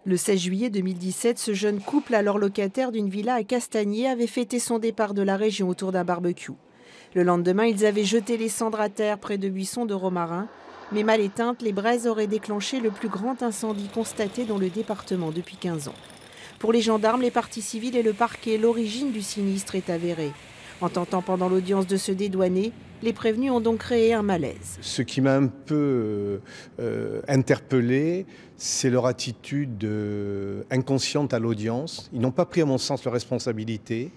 Le 16 juillet 2017, ce jeune couple, alors locataire d'une villa à Castagnier, avait fêté son départ de la région autour d'un barbecue. Le lendemain, ils avaient jeté les cendres à terre près de buissons de romarin. Mais mal éteintes, les braises auraient déclenché le plus grand incendie constaté dans le département depuis 15 ans. Pour les gendarmes, les parties civiles et le parquet, l'origine du sinistre est avérée. En tentant pendant l'audience de se dédouaner, les prévenus ont donc créé un malaise. Ce qui m'a un peu interpellé, c'est leur attitude inconsciente à l'audience. Ils n'ont pas pris, à mon sens, leurs responsabilités.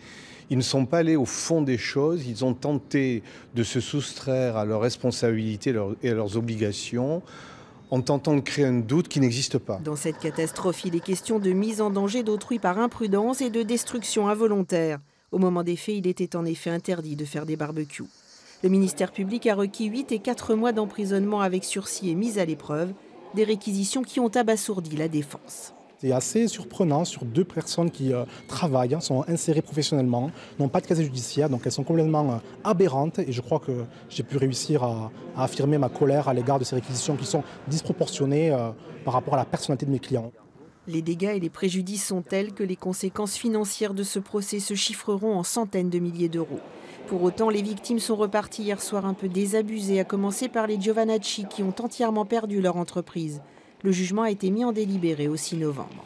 Ils ne sont pas allés au fond des choses. Ils ont tenté de se soustraire à leurs responsabilités et à leurs obligations en tentant de créer un doute qui n'existe pas. Dans cette catastrophe, il est question de mise en danger d'autrui par imprudence et de destruction involontaire. Au moment des faits, il était en effet interdit de faire des barbecues. Le ministère public a requis 8 et 4 mois d'emprisonnement avec sursis et mise à l'épreuve, des réquisitions qui ont abasourdi la défense. C'est assez surprenant sur deux personnes qui travaillent, sont insérées professionnellement, n'ont pas de casier judiciaire, donc elles sont complètement aberrantes et je crois que j'ai pu réussir à affirmer ma colère à l'égard de ces réquisitions qui sont disproportionnées par rapport à la personnalité de mes clients. Les dégâts et les préjudices sont tels que les conséquences financières de ce procès se chiffreront en centaines de milliers d'euros. Pour autant, les victimes sont reparties hier soir un peu désabusées, à commencer par les Giovanacci qui ont entièrement perdu leur entreprise. Le jugement a été mis en délibéré au 6 novembre.